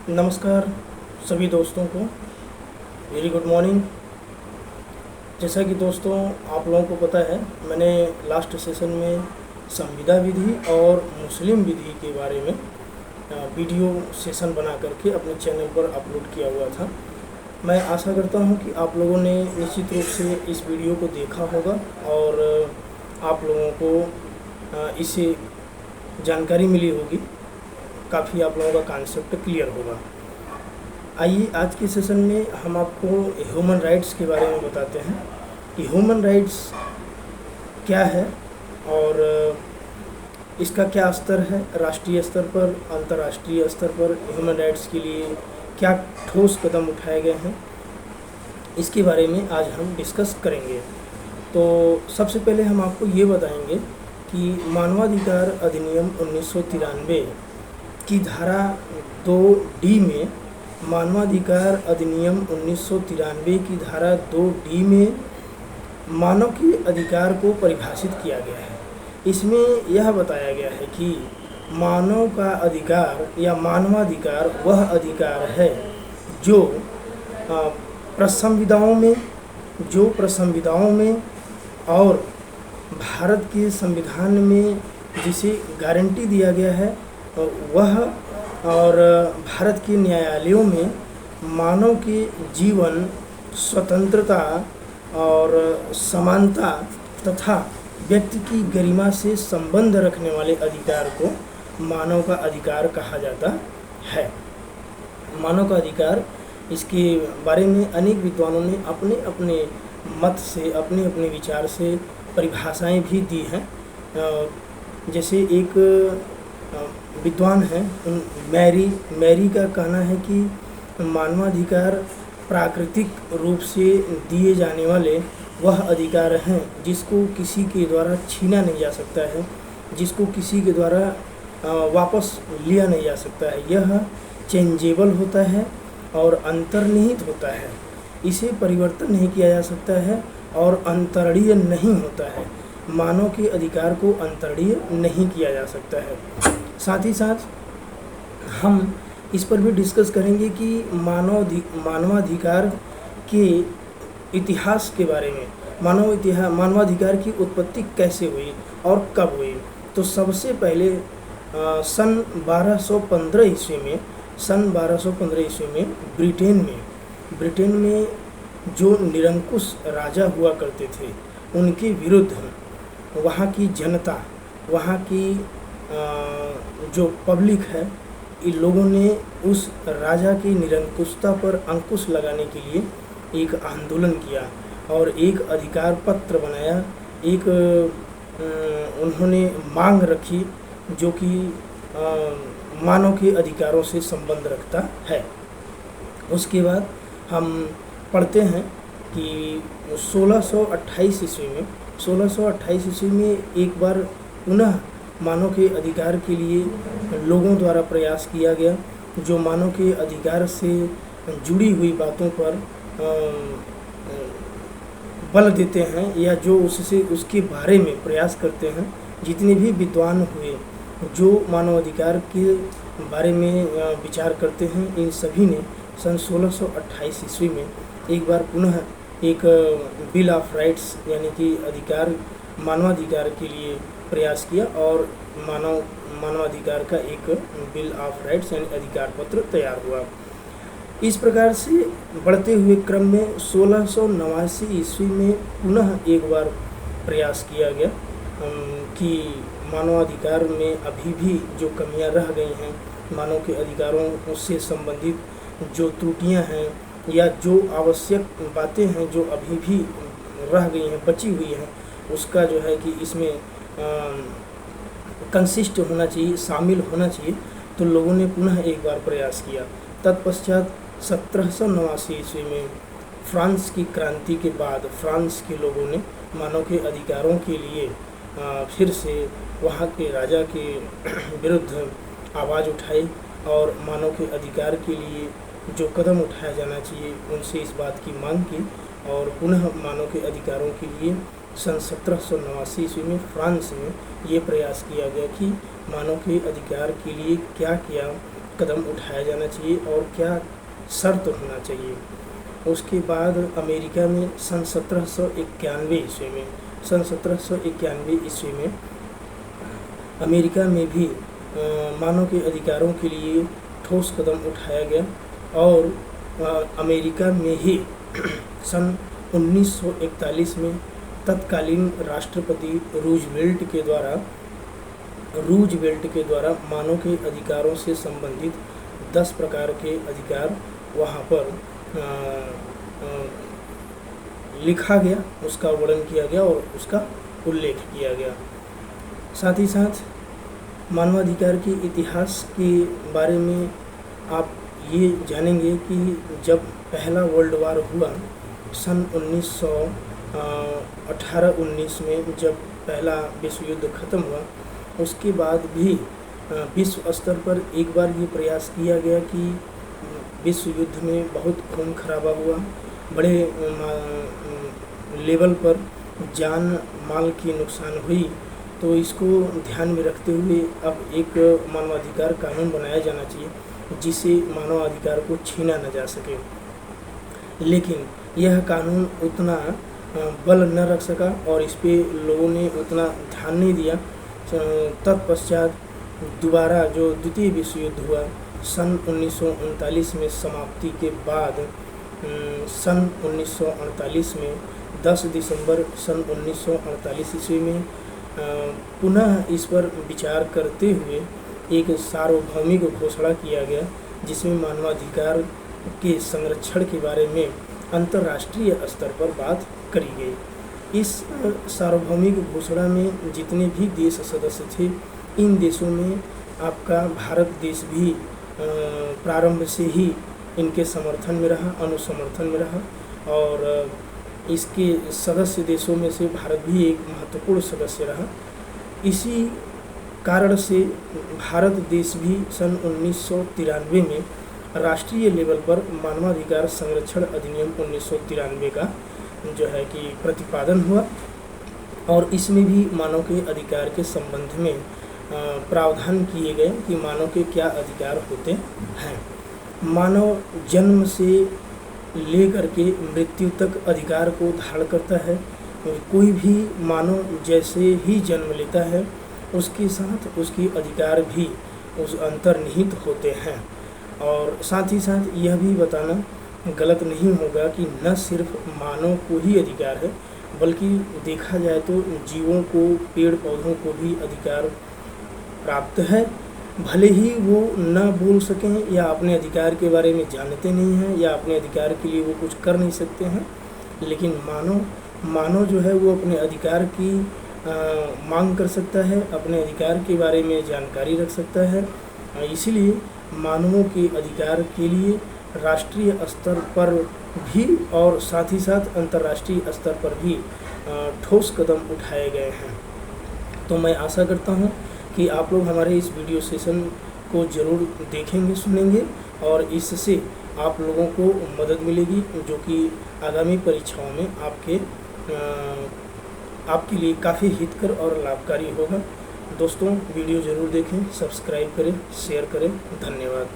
नमस्कार सभी दोस्तों को। Very good morning. जैसा कि दोस्तों आप लोगों को पता है, मैंने लास्ट सेशन में संविदा विधि और मुस्लिम विधि के बारे में वीडियो सेशन बना करके अपने चैनल पर अपलोड किया हुआ था। मैं आशा करता हूं कि आप लोगों ने निश्चित रूप से इस वीडियो को देखा होगा और आप लोगों को इससे जानकारी मिली होगी, काफ़ी आप लोगों का कॉन्सेप्ट क्लियर होगा। आइए आज के सेशन में हम आपको ह्यूमन राइट्स के बारे में बताते हैं कि ह्यूमन राइट्स क्या है और इसका क्या स्तर है, राष्ट्रीय स्तर पर, अंतर्राष्ट्रीय स्तर पर ह्यूमन राइट्स के लिए क्या ठोस कदम उठाए गए हैं, इसके बारे में आज हम डिस्कस करेंगे। तो सबसे पहले हम आपको ये बताएंगे कि मानवाधिकार अधिनियम 1993 की धारा 2D में, मानवाधिकार अधिनियम 1993 की धारा 2D में मानव के अधिकार को परिभाषित किया गया है। इसमें यह बताया गया है कि मानव का अधिकार या मानवाधिकार वह अधिकार है जो प्रसंविधाओं में और भारत के संविधान में जिसे गारंटी दिया गया है वह, और भारत के न्यायालयों में मानव के जीवन, स्वतंत्रता और समानता तथा व्यक्ति की गरिमा से संबंध रखने वाले अधिकार को मानव का अधिकार कहा जाता है। मानव का अधिकार, इसके बारे में अनेक विद्वानों ने अपने अपने मत से, अपने अपने विचार से परिभाषाएं भी दी हैं। जैसे एक विद्वान हैं मैरी का कहना है कि मानवाधिकार प्राकृतिक रूप से दिए जाने वाले वह अधिकार हैं जिसको किसी के द्वारा छीना नहीं जा सकता है, जिसको किसी के द्वारा वापस लिया नहीं जा सकता है। यह चेंजेबल होता है और अंतर्निहित होता है, इसे परिवर्तन नहीं किया जा सकता है और अंतरणीय नहीं होता है। मानव के अधिकार को अंतरणीय नहीं किया जा सकता है। साथ ही साथ हम इस पर भी डिस्कस करेंगे कि मानवाधिकार के इतिहास के बारे में, मानवाधिकार की उत्पत्ति कैसे हुई और कब हुई। तो सबसे पहले सन 1215 ईस्वी में ब्रिटेन में जो निरंकुश राजा हुआ करते थे उनके विरुद्ध वहाँ की जनता, वहाँ की जो पब्लिक है, इन लोगों ने उस राजा की निरंकुशता पर अंकुश लगाने के लिए एक आंदोलन किया और एक अधिकार पत्र बनाया, एक उन्होंने मांग रखी जो कि मानव के अधिकारों से संबंध रखता है। उसके बाद हम पढ़ते हैं कि 1628 ईस्वी में एक बार पुनः मानव के अधिकार के लिए लोगों द्वारा प्रयास किया गया, जो मानव के अधिकार से जुड़ी हुई बातों पर बल देते हैं या जो उसके बारे में प्रयास करते हैं। जितने भी विद्वान हुए जो मानवाधिकार के बारे में विचार करते हैं, इन सभी ने सन 1628 ईस्वी में एक बार पुनः एक बिल ऑफ राइट्स यानी कि मानवाधिकार के लिए प्रयास किया और मानवाधिकार का एक बिल ऑफ राइट्स यानी अधिकार पत्र तैयार हुआ। इस प्रकार से बढ़ते हुए क्रम में 1689 ईस्वी में पुनः एक बार प्रयास किया गया कि मानवाधिकार में अभी भी जो कमियां रह गई हैं, मानव के अधिकारों से संबंधित जो त्रुटियां हैं या जो आवश्यक बातें हैं जो अभी भी रह गई हैं, बची हुई हैं, उसका जो है कि इसमें कंसिस्ट होना चाहिए, शामिल होना चाहिए। तो लोगों ने पुनः एक बार प्रयास किया। तत्पश्चात 1789 ईस्वी में फ्रांस की क्रांति के बाद फ्रांस के लोगों ने मानव के अधिकारों के लिए फिर से वहाँ के राजा के विरुद्ध आवाज़ उठाई और मानव के अधिकार के लिए जो कदम उठाया जाना चाहिए उनसे इस बात की मांग की और पुनः मानव के अधिकारों के लिए सन 1789 ईस्वी में फ्रांस में ये प्रयास किया गया कि मानव के अधिकार के लिए क्या क्या कदम उठाया जाना चाहिए और क्या शर्त होना चाहिए। उसके बाद अमेरिका में सन 1791 ईस्वी में अमेरिका में भी मानव के अधिकारों के लिए ठोस कदम उठाया गया और अमेरिका में ही सन 1941 में तत्कालीन राष्ट्रपति रूजवेल्ट के द्वारा मानव के अधिकारों से संबंधित 10 प्रकार के अधिकार वहाँ पर लिखा गया, उसका वर्णन किया गया और उसका उल्लेख किया गया। साथ ही साथ मानवाधिकार के इतिहास के बारे में आप ये जानेंगे कि जब पहला वर्ल्ड वार हुआ सन 1918-19 में, जब पहला विश्व युद्ध ख़त्म हुआ, उसके बाद भी विश्व स्तर पर एक बार ये प्रयास किया गया कि विश्व युद्ध में बहुत खून खराबा हुआ, बड़े लेवल पर जान माल की नुकसान हुई। तो इसको ध्यान में रखते हुए अब एक मानवाधिकार कानून बनाया जाना चाहिए जिसे मानवाधिकार को छीना न जा सके। लेकिन यह कानून उतना बल न रख सका और इस पे लोगों ने उतना ध्यान नहीं दिया। तत्पश्चात दोबारा जो द्वितीय विश्व युद्ध हुआ सन 1939 में समाप्ति के बाद सन 1948 में 10 दिसंबर सन 1948 ईस्वी में पुनः इस पर विचार करते हुए एक सार्वभौमिक घोषणा किया गया जिसमें मानवाधिकार के संरक्षण के बारे में अंतर्राष्ट्रीय स्तर पर बात करी गई। इस सार्वभौमिक घोषणा में जितने भी देश सदस्य थे, इन देशों में आपका भारत देश भी प्रारंभ से ही इनके समर्थन में रहा, अनुसमर्थन में रहा और इसके सदस्य देशों में से भारत भी एक महत्वपूर्ण सदस्य रहा। इसी कारण से भारत देश भी सन 1993 में राष्ट्रीय लेवल पर मानवाधिकार संरक्षण अधिनियम 1993 का जो है कि प्रतिपादन हुआ और इसमें भी मानव के अधिकार के संबंध में प्रावधान किए गए कि मानव के क्या अधिकार होते हैं। मानव जन्म से लेकर के मृत्यु तक अधिकार को धारण करता है। कोई भी मानव जैसे ही जन्म लेता है उसके साथ उसकी अधिकार भी उस अंतर्निहित होते हैं। और साथ ही साथ यह भी बताना गलत नहीं होगा कि न सिर्फ मानव को ही अधिकार है बल्कि देखा जाए तो जीवों को, पेड़ पौधों को भी अधिकार प्राप्त है। भले ही वो न बोल सकें या अपने अधिकार के बारे में जानते नहीं हैं या अपने अधिकार के लिए वो कुछ कर नहीं सकते हैं, लेकिन मानव जो है वो अपने अधिकार की मांग कर सकता है, अपने अधिकार के बारे में जानकारी रख सकता है। इसीलिए मानवों के अधिकार के लिए राष्ट्रीय स्तर पर भी और साथ ही साथ अंतर्राष्ट्रीय स्तर पर भी ठोस कदम उठाए गए हैं। तो मैं आशा करता हूं कि आप लोग हमारे इस वीडियो सेशन को ज़रूर देखेंगे, सुनेंगे और इससे आप लोगों को मदद मिलेगी जो कि आगामी परीक्षाओं में आपके लिए काफ़ी हितकर और लाभकारी होगा। दोस्तों वीडियो ज़रूर देखें, सब्सक्राइब करें, शेयर करें। धन्यवाद।